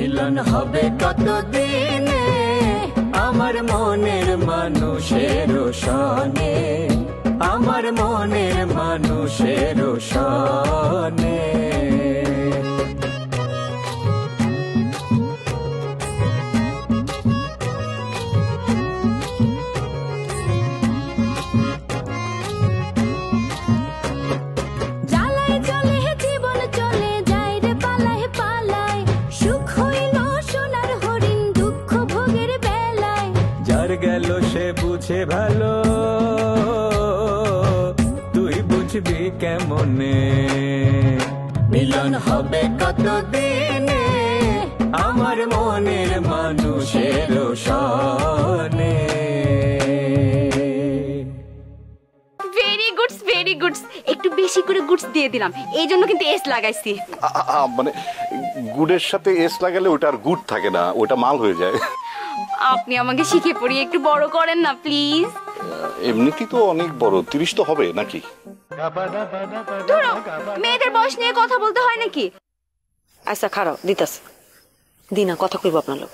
মিলন হবে কতদিনে আমার মনের মানুষের সনে, আমার মনের মানুষের সনে। গেল সে বুঝে ভালো, তুই বুঝবি কেমনে। মিলন হবে কতদিনে আমার মনের মানুষের সনে। Very goods, very goods. একটু বেশি করে গুডস দিয়ে দিলাম, এই জন্য কিন্তু এস লাগাইছি। মানে গুডের সাথে এস লাগালে ওটা আর গুড থাকে না, ওটা মাল হয়ে যায়। আপনি আমাকে শিখে পড়িয়ে একটু বড় করেন না প্লিজ। এমনিতেই তো অনেক বড়, 30 তো হবে নাকি? ধরো মেয়েদের বয়স নিয়ে কথা বলতে হয় নাকি? আচ্ছা খারাপ দিতাস দিনা কথা কইব আপনার লোক।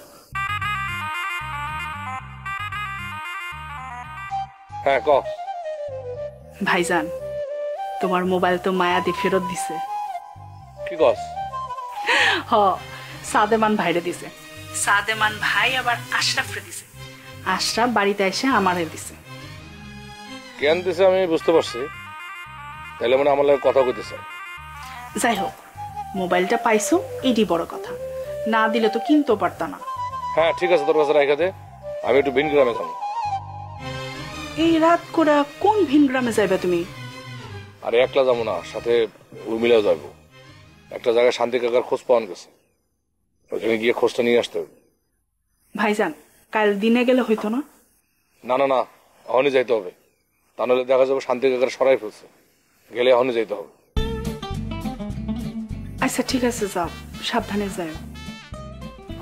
হ্যাঁ ক। ভাইজান তোমার মোবাইল তো মায়াদি ফেরত দিছে। কি কস? হ, সাদেমান ভাইরে দিছে। সাদেমান ভাই আবার আশরাফরে দিছে। আশরাফ বাড়িতে এসে আমারে দিছে। কেন দিছে আমি বুঝতে পারছি, তাহলে মনে আমার লাগে কথা কইতেছে। যাই হোক, মোবাইলটা পাইছো এটি বড় কথা, না দিলে তো কিনতেও পারতা না। হ্যাঁ ঠিক আছে, তোর কাছে রাখা দে, আমি একটু ভিন গ্রামে যাবো। এই রাত করে কোন ভিন গ্রামে যাইবে তুমি? আরে একলা যাবো না, সাথে উর্মিলাও যাবো। একটা জায়গায় শান্তি কাকার খোঁজ পাওয়া গেছে, ওখানে গিয়ে খোঁজটা নিয়ে আসতে হবে। ভাইজান কাল দিনে গেলে হইতো না? না না না, এখনই যাইতে হবে, তা নাহলে দেখা যাবে শান্তি কাকার সরাই ফেলছে, গেলে এখনই যাইতে হবে। আচ্ছা ঠিক আছে, যাও, সাবধানে যাও।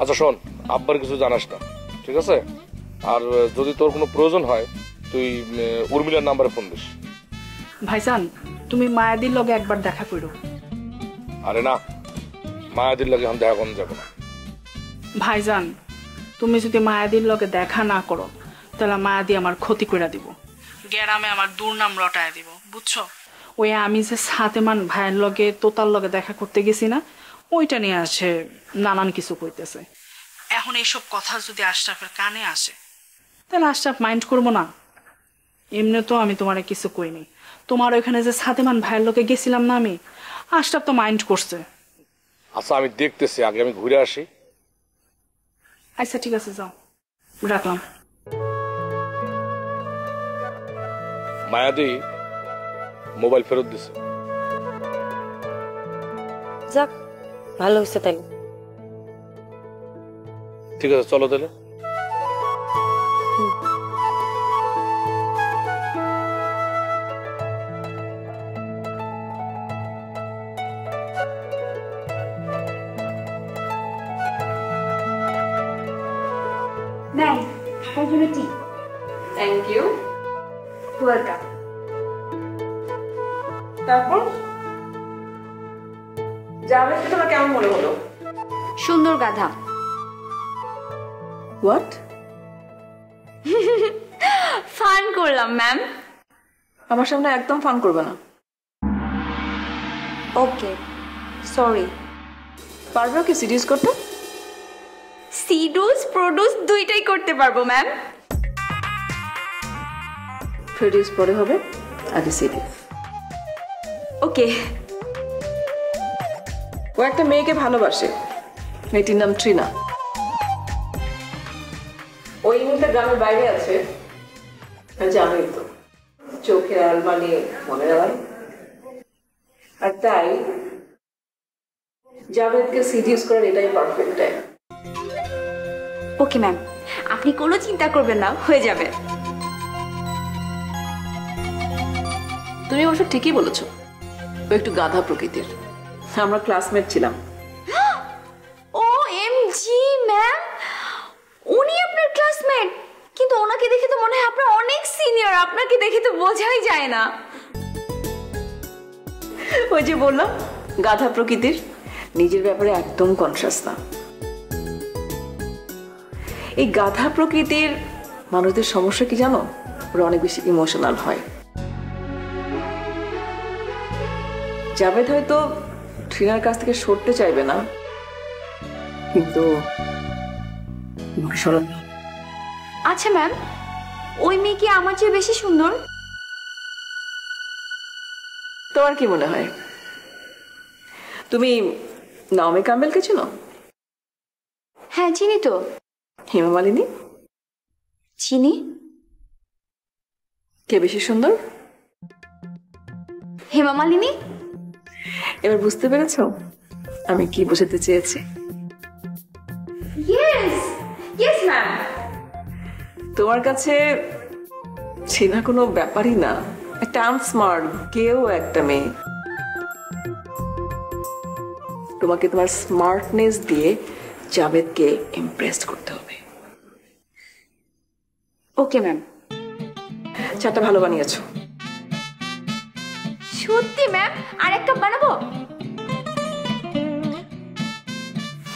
আচ্ছা শোন, আব্বার কিছু জানাস না, ঠিক আছে? আর যদি তোর কোনো প্রয়োজন হয় তুই উর্মিলার নাম্বারে ফোন দিস। ভাইজান তুমি মায়াদির লগে একবার দেখা করো। আরে না, মায়াদির লগে এখন দেখা করা যাবে না। ভাইজান তুমি যদি মায়াদির লগে দেখা না করো তাহলে মায়াদি আমার ক্ষতি করে দিব, গ্রামে আমার দুর্নাম রটায় দিব, বুঝছো? ওই আমি যে সাতেমান ভাইয়ের লগে তোতার লগে দেখা করতে গেছি না, ওইটা নিয়ে আসে নানান কিছু কইতেছে। এখন এইসব কথা যদি আশরাফের কানে আসে তাহলে আশরাফ মাইন্ড করবো না? এমনি তো আমি তোমারে কিছু কইনি, তোমার ওইখানে যে সাতেমান ভাইয়ের লগে গেছিলাম না আমি, আশরাফ তো মাইন্ড করছে। আচ্ছা আমি দেখতেছি, আগে আমি ঘুরে আসি। আচ্ছা ঠিক আছে, যাও, রাখলাম। মায়াদি মোবাইল ফেরত দিছে। যাক ভালো হয়েছে তাই। ঠিক আছে চলো তাহলে। Thank you. ওয়েলকাম। তারপর জাভেদকে তোমার কেমন মনে হলো? সুন্দর গাধা। হোয়াট? ফান করলাম ম্যাম। আমার সামনে একদম ফান করবে না। Okay sorry. পারবে কি সিরিয়াস করতে? সিডুস প্রোডিউস দুইটাই করতে পারবো ম্যাম। প্রোডিউস পরে হবে, আগে সিরিয়াস। ওকে। ও একটা মেয়েকে ভালোবাসে, মেয়েটির নাম ট্রিনা। ওই মুহূর্তে গ্রামের বাইরে আছে, জানোই তো, চোখে আলমানি মনে হয়। আর তাই জাভেদকে সিরিয়াস করার এটাই পারফেক্ট টাইম। ওকে ম্যাম, আপনি কোনো চিন্তা করবেন না, হয়ে যাবে। তুমি অবশ্য ঠিকই বলেছো, ও একটু গাধা প্রকৃতির। আমরা ক্লাসমেট ছিলাম। OMG ম্যাম, উনি আপনার ক্লাসমেট? কিন্তু ওনাকে দেখে তো মনে হয় আপনার অনেক সিনিয়র, আপনাকে দেখে তো বোঝাই যায় না। ওই যে বললাম গাধা প্রকৃতির, নিজের ব্যাপারে একদম কনসাস না। এই গাধা প্রকৃতির মানুষদের সমস্যা কি জানো, ওরা অনেক বেশি ইমোশনাল হয়। জাভেদ হয়তো ট্রিনার কাছ থেকে সরতে চাইবে না, কিন্তু সরানো। আচ্ছা ম্যাম, ওই মেয়ে কি আমার চেয়ে বেশি সুন্দর? তোমার কি মনে হয়? তুমি নাওমি কাম্বেলকে চেনো? হ্যাঁ চিনি তো। হেমা মালিনী? চিনি। কে বেশি সুন্দর? হেমা মালিনী। এবার বুঝতে পেরেছো আমি কি বোঝাতে চেয়েছি? Yes yes ma'am. তোমার কাছে চেনা কোনো ব্যাপারই না, একটা আনস্মার্ট কেউ একটা মেয়ে। তোমাকে তোমার স্মার্টনেস দিয়ে জাভেদকে ইমপ্রেস করতে হবে। Okay ma'am. চাটা ভালো বানিয়েছো। সত্যি ম্যাম, আর এক কাপ বানাবো?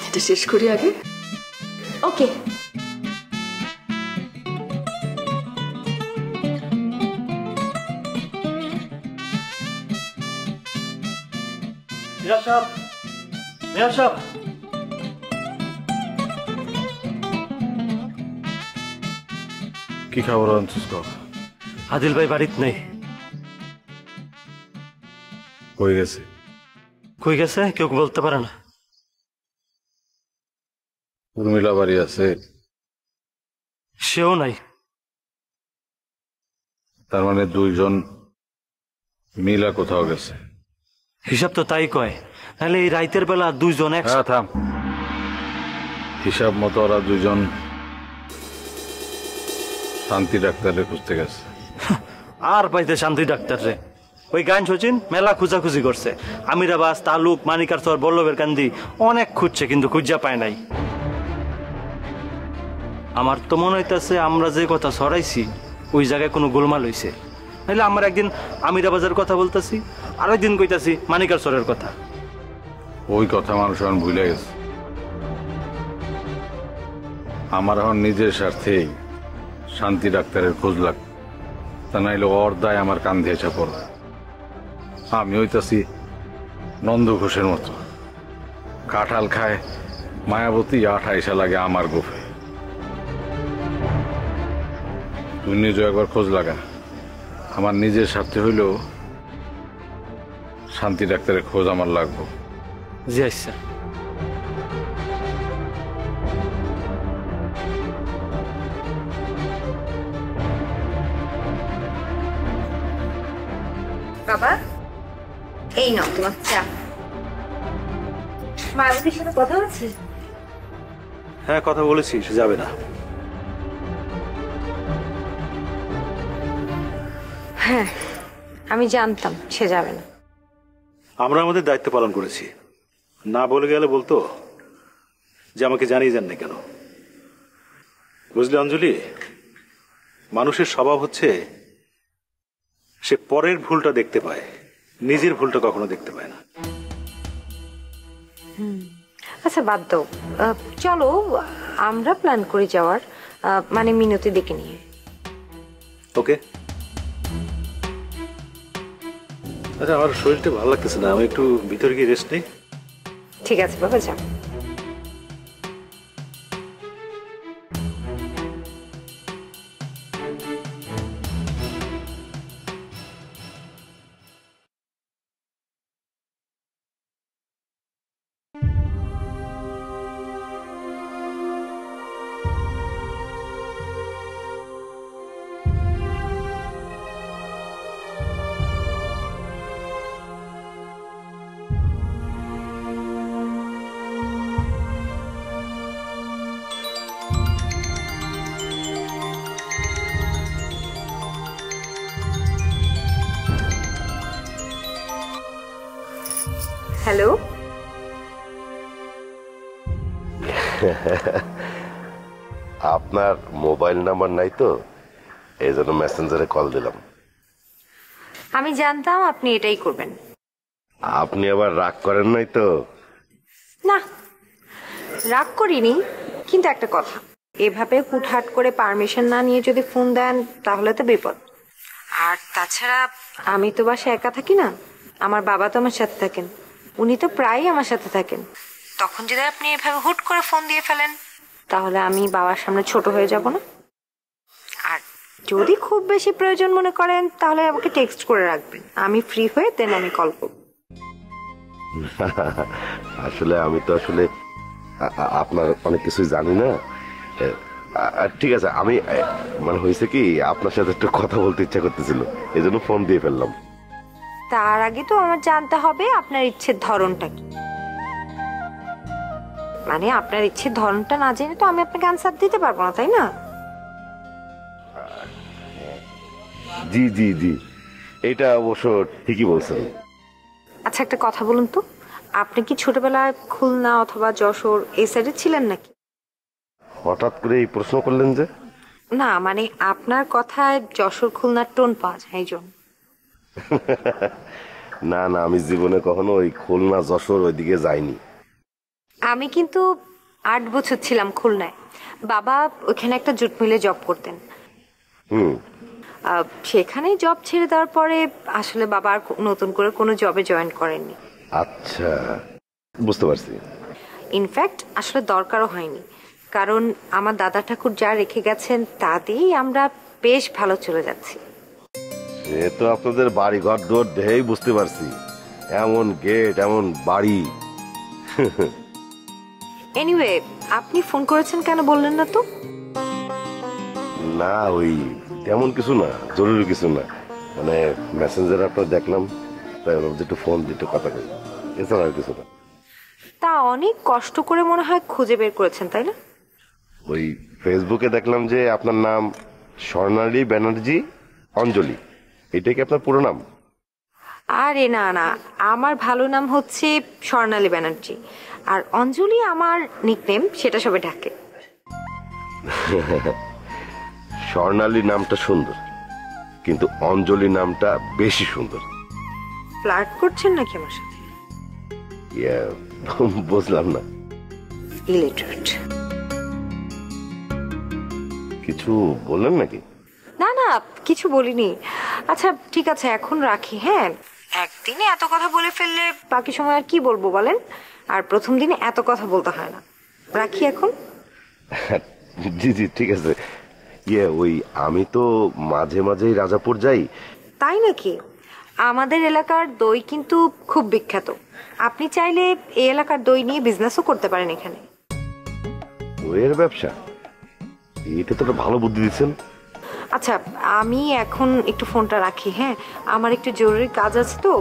এটা শেষ করি আগে। ওকে। কি খবর আনছিস? আদিল ভাই বাড়িতে নেই। কই গেছে? কই গেছে কেউ বলতে পারে না। উর্মিলা বাড়ি আছে? সেও নাই। তার মানে দুইজন মিলা কোথাও গেছে। হিসাব তো তাই কয়, নাহলে এই রাইতের বেলা দুইজন হ্যাঁ থাম, হিসাব মতো ওরা দুজন শান্তি ডাক্তারে খুঁজতে গেছে। আর পাইতে শান্তি ডাক্তার রে। ওই গান সচিন মেলা খুঁজাখুঁজি করছে, আমিরাবাস, তালুক, মানিকার চর, বল্লভের কান্দি অনেক খুঁজছে, কিন্তু খুঁজা পায় নাই। আমার তো মনে হইতেছে আমরা যে কথা ছড়াইছি ওই জায়গায় কোনো গোলমাল হয়েছে। নাহলে আমরা একদিন আমিরাবাজের কথা বলতেছি, আর একদিন কইতাছি মানিকার চরের কথা। ওই কথা মানুষ এখন ভুলে গেছে। আমার এখন নিজের স্বার্থেই শান্তি ডাক্তারের খোঁজ লাগবে, তা নাইলে ওর দায় আমার কান্ধে এসে পড়বে। আমি হইতাছি নন্দ ঘোষের মতো, কাঁঠাল খায় মায়াবতী, আঠা এসে লাগে আমার গোফে। তুই নিজে একবার খোঁজ লাগা। আমার নিজের স্বার্থে হইলেও শান্তি ডাক্তারের খোঁজ আমার লাগবে। জি আচ্ছা। বাবা, এই নাও তোমার চা। মায়াবতীর সাথে কথা হচ্ছে? হ্যাঁ কথা বলেছি, সে যাবে না। হ্যাঁ আমি জানতাম সে যাবে না। আমরা আমাদের দায়িত্ব পালন করেছি, না বলে গেলে বলতো যে আমাকে জানিয়ে যান না কেন। বুঝলি অঞ্জলি, মানুষের স্বভাব হচ্ছে সে পরের ভুলটা দেখতে পায়, নিজের ভুলটা কখনো দেখতে পায় না। আচ্ছা বাদ দাও, চলো আমরা প্ল্যান করে যাওয়ার, মানে মিনতি ডেকে নিয়ে। ওকে। আচ্ছা আমার শরীরটা ভালো লাগতেছে না, আমি একটু ভিতরে গিয়ে রেস্ট নেই। ঠিক আছে বাবা, যাও। হ্যালো। আপনার মোবাইল নাম্বার নাই তো, এই জন্য মেসেঞ্জারে কল দিলাম। আমি জানতাম আপনি এটাই করবেন। আপনি আবার রাগ করেন নাই তো? না রাগ করিনি, কিন্তু একটা কথা, এভাবে হুটহাট করে পারমিশন না নিয়ে যদি ফোন দেন তাহলে তো বিপদ। আর তাছাড়া আমি তো বাসায় একা থাকি না, আমার বাবা তো আমার সাথে থাকেন, উনি তো প্রায়ই আমার সাথে থাকেন। তখন যদি আপনি এভাবে হুট করে ফোন দিয়ে ফেলেন তাহলে আমি বাবার সামনে ছোট হয়ে যাব না? আর যদি খুব বেশি প্রয়োজন মনে করেন তাহলে আমাকে টেক্সট করে রাখবেন, আমি ফ্রি হয়ে দেন আমি কল করব। আসলে আমি তো আসলে আপনার অনেক কিছুই জানি না। ঠিক আছে, আমি মানে হয়েছে কি আপনার সাথে একটু কথা বলতে ইচ্ছা করতেছিল, এই জন্য ফোন দিয়ে ফেললাম। তার আগে তো আমার জানতে হবে আপনার ইচ্ছের ধরনটা কি। মানে আপনার ইচ্ছের ধরনটা না জেনে তো আমি আপনাকে আনসার দিতে পারবো না, তাই না? জি জি জি, এটা অবশ্য ঠিকই বলছেন। আচ্ছা একটা কথা বলুন তো, আপনি কি ছোটবেলায় খুলনা অথবা যশোর এই সাইডে ছিলেন নাকি? হঠাৎ করে এই প্রশ্ন করলেন যে? না মানে আপনার কথায় যশোর খুলনার টোন পাওয়া যায় এই জন্য। না না, আমি জীবনে কখনো ওই খুলনা যশোর ওইদিকে যাইনি। আমি কিন্তু 8 বছর ছিলাম খুলনায়, বাবা ওখানে একটা জুট মিলে জব করতেন। সেখানে জব ছেড়ে দেওয়ার পরে আসলে বাবা আর নতুন করে কোনো জবে জয়েন করেননি। আচ্ছা, বুঝতে পারছি। ইনফ্যাক্ট আসলে দরকারও হয়নি, কারণ আমার দাদা ঠাকুর যা রেখে গেছেন তা দিয়েই আমরা বেশ ভালো চলে যাচ্ছি। সে তো আপনাদের বাড়ি ঘর দৌড় দেখেই বুঝতে পারছি, এমন গেট এমন বাড়ি। এনিওয়ে, আপনি ফোন করেছেন কেন বললেন না তো? না ওই তেমন কিছু না, জরুরি কিছু না, মানে মেসেঞ্জার আপনার দেখলাম তাই একটু ফোন দিতে কথা কই, এছাড়া আর কিছু না। তা অনেক কষ্ট করে মনে হয় খুঁজে বের করেছেন, তাই না? ওই ফেসবুকে দেখলাম যে আপনার নাম স্বর্ণালী ব্যানার্জি অঞ্জলি, এটাই কি আপনার পুরো নাম? আরে না না, আমার ভালো নাম হচ্ছে স্বর্ণালী ব্যানার্জি, আর অঞ্জলি আমার নিকনেম, সেটা সবে ডাকে। স্বর্ণালী নামটা সুন্দর, কিন্তু অঞ্জলি নামটা বেশি সুন্দর। ফ্লার্ট করছেন নাকি আমার সাথে? বুঝলাম না। ইলিটারেট। কিছু বললেন নাকি? না না, কিছু বলিনি। আচ্ছা ঠিক আছে, এখন রাখি। হ্যাঁ, একদিনে এত কথা বলে ফেললে বাকি সময় আর কি বলবো বলেন, আর প্রথম দিনে এত কথা বলতে হয় না। রাখি এখন। জি জি ঠিক আছে। ওই আমি তো মাঝে মাঝেই রাজাপুর যাই। তাই নাকি? আমাদের এলাকার দই কিন্তু খুব বিখ্যাত, আপনি চাইলে এই এলাকার দই নিয়ে বিজনেসও করতে পারেন এখানে। দইয়ের ব্যবসা? এটা তো একটা ভালো বুদ্ধি দিচ্ছেন। আচ্ছা আমি এখন একটু ফোনটা রাখি। হ্যাঁ, আমার একটু জরুরি কাজ আছে, তো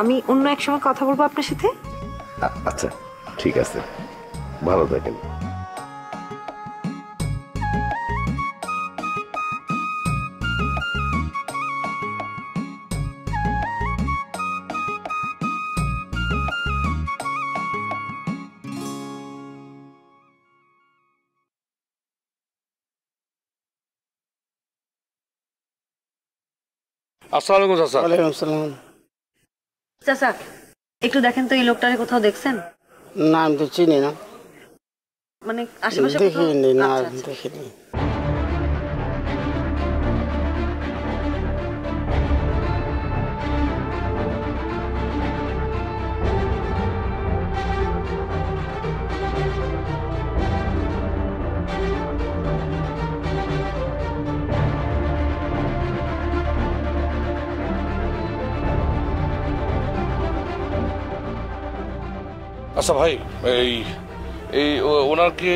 আমি অন্য এক সময় কথা বলবো আপনার সাথে। আচ্ছা ঠিক আছে, ভালো থাকেন। আসসালামু আলাইকুম চাচা। ওয়ালাইকুম আসসালাম। চাচা একটু দেখেন তো, এই লোকটারে কোথাও দেখছেন? না আমি তো চিনি না, মানে আশেপাশে দেখিনি। না আচ্ছা, আচ্ছা। দেখিনি। আচ্ছা ভাই, এই এই ওনাকে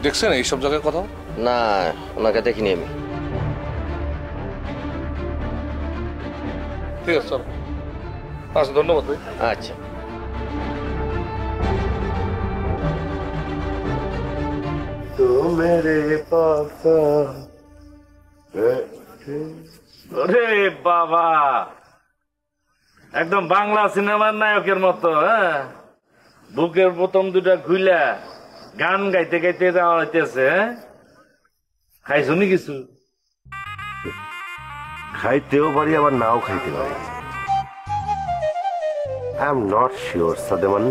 দেখছেন এইসব জায়গায় কোথাও? না, ওনাকে দেখিনি আমি। ঠিক আছে চলো। আচ্ছা ধন্যবাদ ভাই। আচ্ছা। তো মেরে পাপা। ওরে বাবা, একদম বাংলা সিনেমার নায়কের মতো। হ্যাঁ, বুকের প্রথম দুটা খুইলা গান গাইতে গাইতে যাওয়া হইতেছে। খাইছনি কিছু? খাইতেও পারি আবার নাও খাইতে পারি। আই এম নট শিওর সাদেমান।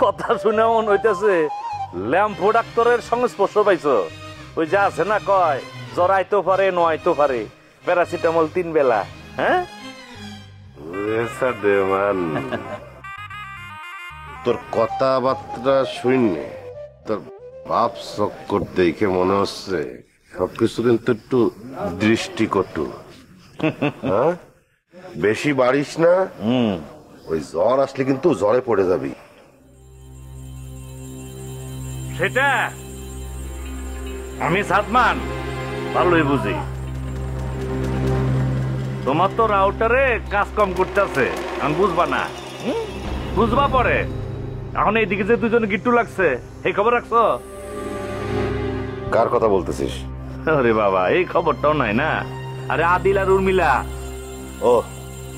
কথা শুনে মন হইতেছে ল্যাম্পো ডাক্তারের সংস্পর্শ পাইছো। ওই যে আছে না কয় জ্বর আইতো পারে নয়তো পারে, প্যারাসিটামল 3 বেলা। হ্যাঁ তোর কথাবার্তা শুনে তোর বাপ চক্কর দেখে মনে হচ্ছে সবকিছু কিন্তু একটু দৃষ্টিকটু। হ্যাঁ বেশি বাড়িস না, ওই জ্বর আসলে কিন্তু জ্বরে পড়ে যাবি। সেটা আমি সাদমান ভালোই বুঝি। তোমার তো রাউটারে কাজ কম করতেছে, আমি বুঝবা না? বুঝবা পরে। এখন এইদিকে যে দুজন গিট্টু লাগছে এই খবর রাখছো? কার কথা বলতেছিস? আরে বাবা এই খবরটাও নাই না। আরে আদিল আর উর্মিলা। ও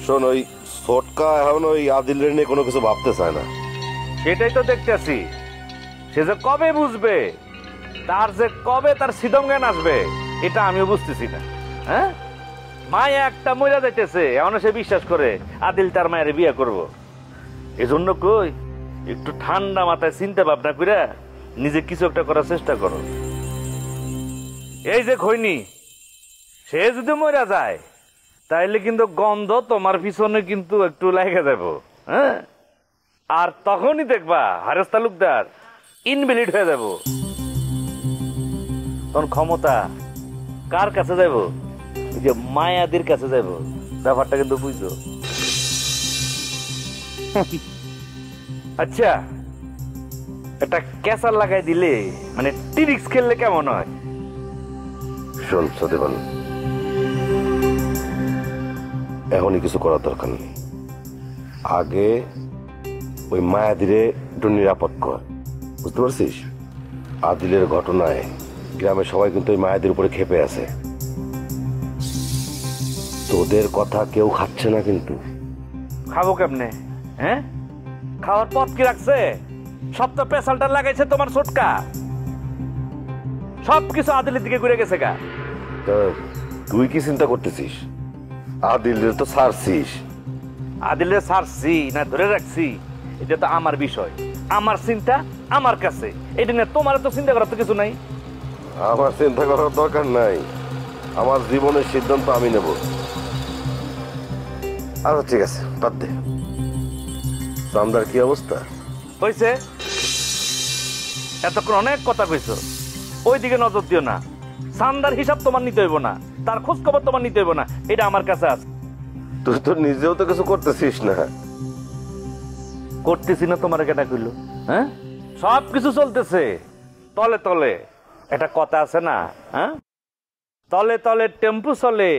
শোন, ওই ছোটকা এখন ওই আদিলের নিয়ে কোনো কিছু ভাবতে চায় না। সেটাই তো দেখতেছি। সে যে কবে বুঝবে, তার যে কবে তার সিদম জ্ঞান আসবে, এটা আমিও বুঝতেছি না। হ্যাঁ মায়া একটা মইরা যাইতেছে, এমন সে বিশ্বাস করে আদিল তার মায়ের বিয়ে করব। এজন্য কই একটু ঠান্ডা মাথায় চিন্তা ভাবনা করে নিজে কিছু একটা করার চেষ্টা করো। এই যে খৈনি, সে যদি মইরা যায় তাইলে কিন্তু গন্ধ তোমার পিছনে কিন্তু একটু লেগে যাব। হ্যাঁ আর তখনই দেখবা হারেস তালুকদার ইনভ্যালিড হয়ে যাব। তখন ক্ষমতা কার কাছে যাব? যে মায়াদের কাছে যাব। ব্যাপারটা কিন্তু বুঝছো? আচ্ছা এটা ক্যাসার লাগাই দিলে মানে টিরিক্স খেললে কেমন হয়? শোন সদেবান, এখনই কিছু করার দরকার নেই। আগে ওই মায়াদিরে একটু নিরাপদ কর, বুঝতে পারছিস? আদিলের ঘটনায় গ্রামের সবাই কিন্তু ওই মায়াদির উপরে ক্ষেপে আছে। তোদের কথা কেউ খাচ্ছে না কিন্তু। খাবো কেমনে? হ্যাঁ খাওয়ার পথ কি রাখছে? সব তো পেশালটা লাগাইছে তোমার ছোটকা। সবকিছু আদিলের দিকে ঘুরে গেছে গা। তুই কি চিন্তা করতেছিস? আদিলের তো ছাড়ছিস। আদিলের ছাড়ছি না ধরে রাখছি এটা তো আমার বিষয়, আমার চিন্তা আমার কাছে। এটা নিয়ে তোমার তো চিন্তা করার তো কিছু নাই। আমার চিন্তা করার দরকার নাই, আমার জীবনের সিদ্ধান্ত আমি নেব। আচ্ছা ঠিক আছে, বাদ দে। চান্দার কি অবস্থা হয়েছে? এতক্ষণ অনেক কথা কইছো, ওইদিকে নজর দিও না। চান্দার হিসাব তোমার নিতে হইব না, তার খোঁজ খবর তোমার নিতে হইব না, এটা আমার কাছে আছে। তুই তো নিজেও তো কিছু করতেছিস না। করতেছি না তোমার কেটা কইলো? হ্যাঁ সব কিছু চলতেছে তলে তলে। একটা কথা আছে না, হ্যাঁ তলে তলে টেম্পু চলে,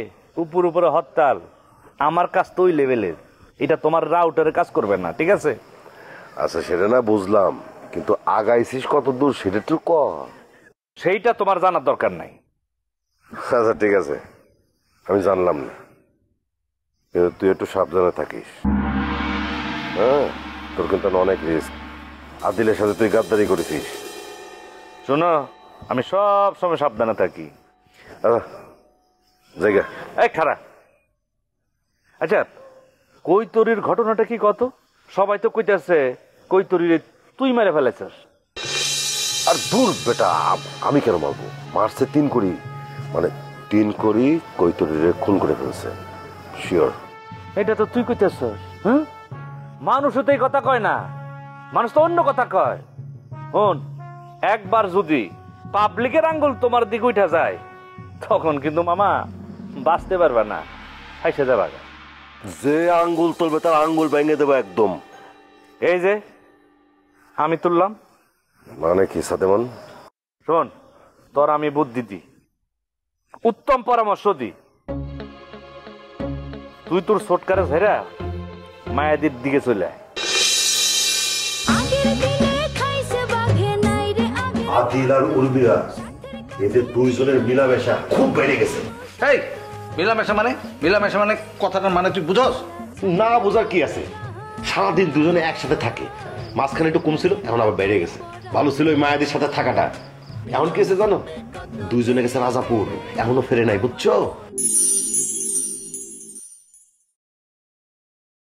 উপর উপরে হরতাল। আমার কাজ তো ওই লেভেলের, এটা তোমার রাউটারে কাজ করবে না, ঠিক আছে? আচ্ছা সেটা না বুঝলাম, কিন্তু আগাইছিস কত দূর সেটা একটু ক। সেইটা তোমার জানার দরকার নাই। আচ্ছা ঠিক আছে, আমি জানলাম না, কিন্তু তুই একটু সাবধানে থাকিস। হ্যাঁ তোর কিন্তু অনেক রিস্ক। আদিলের সাথে তুই গাদ্দারি করেছিস। শোনো আমি সব সময় সাবধানে থাকি। জায়গা এই খারাপ। আচ্ছা কৈতরীর ঘটনাটা কি কত? সবাই তো কইতাছে কৈতরীরে তুই মেরে ফেলেছিস। আর দূর বেটা, আমি কেন মারবো? মারছে 3 কোটি, মানে 3 কোটি কৈতরীরে খুন করে ফেলছে, শিওর। এটা তো তুই কইতেছ। হ্যাঁ মানুষও তো এই কথা কয় না, মানুষ তো অন্য কথা কয়। শোন, একবার যদি পাবলিকের আঙ্গুল তোমার দিকে উঠা যায় তখন কিন্তু মামা বাঁচতে পারবে না, হাসে যাবা। যে আঙ্গুল তুলবে তার আঙ্গুল ভেঙে দেবো একদম। এই যে আমি তুললাম মানে কি সাদেমান? শোন, তোর আমি বুদ্ধি দি, উত্তম পরামর্শ দি। তুই তোর ছোটকারে ঝেরা মায়াদির দিকে চলে আয়। আদিল আর উর্মিলা এদের দুইজনের মিলামেশা খুব বেড়ে গেছে। এই মিলামেশা মানে? মিলামেশা মানে কথাটার মানে তুই বুঝস না? বোঝার কি আছে? সারাদিন দুজনে একসাথে থাকে, মাঝখানে একটু কম ছিল, এখন আবার বেড়ে গেছে। ভালো ছিল ওই মায়াদের সাথে থাকাটা, এখন কি হয়েছে জানো? দুইজনে গেছে রাজাপুর, এখনো ফেরে নাই, বুঝছো?